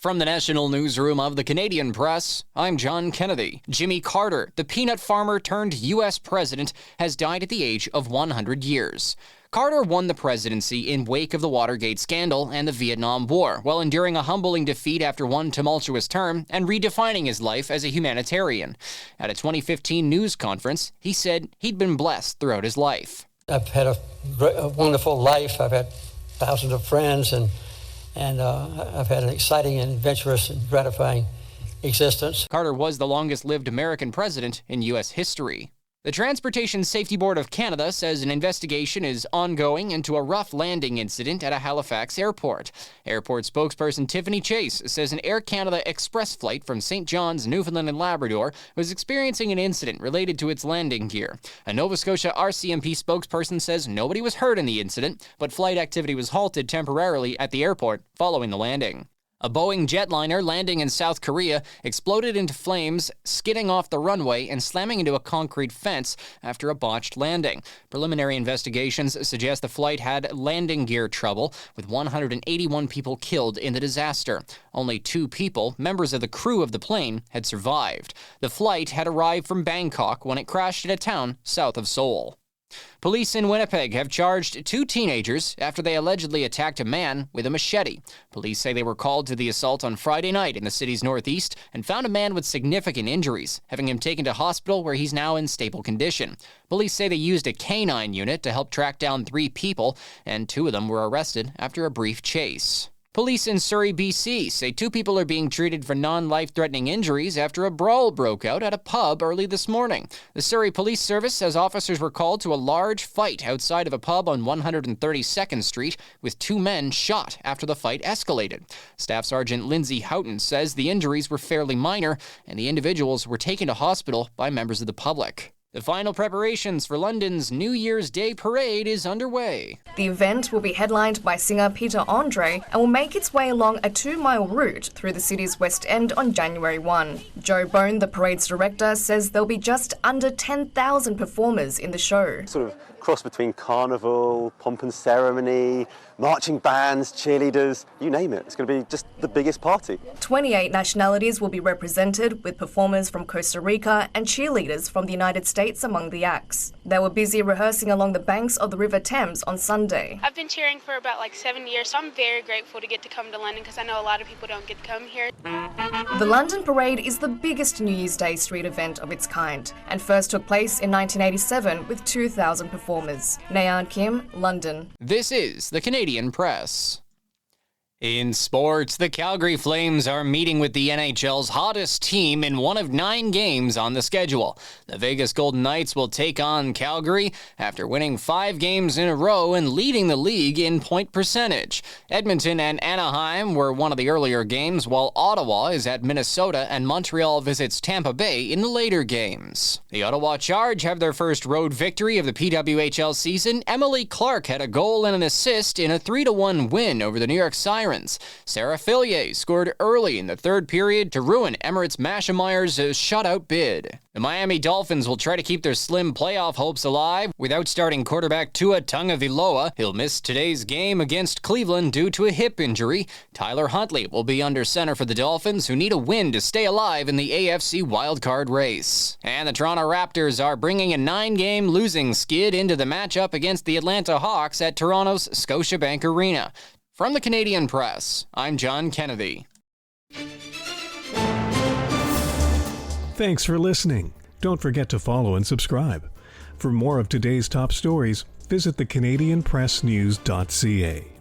From the National Newsroom of the Canadian Press, I'm John Kennedy. Jimmy Carter, the peanut farmer turned U.S. president, has died at the age of 100 years. Carter won the presidency in wake of the Watergate scandal and the Vietnam War, while enduring a humbling defeat after one tumultuous term and redefining his life as a humanitarian. At a 2015 news conference, he said he'd been blessed throughout his life. I've had a wonderful life. I've had thousands of friends, and I've had an exciting and adventurous and gratifying existence. Carter was the longest-lived American president in U.S. history. The Transportation Safety Board of Canada says an investigation is ongoing into a rough landing incident at a Halifax airport. Airport spokesperson Tiffany Chase says an Air Canada Express flight from St. John's, Newfoundland and Labrador was experiencing an incident related to its landing gear. A Nova Scotia RCMP spokesperson says nobody was hurt in the incident, but flight activity was halted temporarily at the airport following the landing. A Boeing jetliner landing in South Korea exploded into flames, skidding off the runway and slamming into a concrete fence after a botched landing. Preliminary investigations suggest the flight had landing gear trouble, with 181 people killed in the disaster. Only 2 people, members of the crew of the plane, had survived. The flight had arrived from Bangkok when it crashed in a town south of Seoul. Police in Winnipeg have charged 2 teenagers after they allegedly attacked a man with a machete. Police say they were called to the assault on Friday night in the city's northeast and found a man with significant injuries, having him taken to hospital where he's now in stable condition. Police say they used a canine unit to help track down 3 people, and 2 of them were arrested after a brief chase. Police in Surrey, BC say 2 people are being treated for non-life-threatening injuries after a brawl broke out at a pub early this morning. The Surrey Police Service says officers were called to a large fight outside of a pub on 132nd Street, with 2 men shot after the fight escalated. Staff Sergeant Lindsay Houghton says the injuries were fairly minor and the individuals were taken to hospital by members of the public. The final preparations for London's New Year's Day parade is underway. The event will be headlined by singer Peter Andre and will make its way along a 2-mile route through the city's West End on January 1. Joe Bone, the parade's director, says there'll be just under 10,000 performers in the show. Sort of cross between carnival, pomp and ceremony, marching bands, cheerleaders, you name it. It's going to be just the biggest party. 28 nationalities will be represented, with performers from Costa Rica and cheerleaders from the United States among the acts. They were busy rehearsing along the banks of the River Thames on Sunday. I've been cheering for about 7 years, so I'm very grateful to get to come to London because I know a lot of people don't get to come here. The London Parade is the biggest New Year's Day street event of its kind and first took place in 1987 with 2,000 performers. Nayan Kim, London. This is the Canadian Press. In sports, the Calgary Flames are meeting with the NHL's hottest team in one of 9 games on the schedule. The Vegas Golden Knights will take on Calgary after winning 5 games in a row and leading the league in point percentage. Edmonton and Anaheim were one of the earlier games, while Ottawa is at Minnesota and Montreal visits Tampa Bay in the later games. The Ottawa Charge have their first road victory of the PWHL season. Emily Clark had a goal and an assist in a 3-1 win over the New York Sirens. Sarah Fillier scored early in the 3rd period to ruin Emirates Mashemeyer's shutout bid. The Miami Dolphins will try to keep their slim playoff hopes alive without starting quarterback Tua Tagovailoa. He'll miss today's game against Cleveland due to a hip injury. Tyler Huntley will be under center for the Dolphins, who need a win to stay alive in the AFC wildcard race. And the Toronto Raptors are bringing a 9-game losing skid into the matchup against the Atlanta Hawks at Toronto's Scotiabank Arena. From the Canadian Press, I'm John Kennedy. Thanks for listening. Don't forget to follow and subscribe. For more of today's top stories, visit thecanadianpressnews.ca.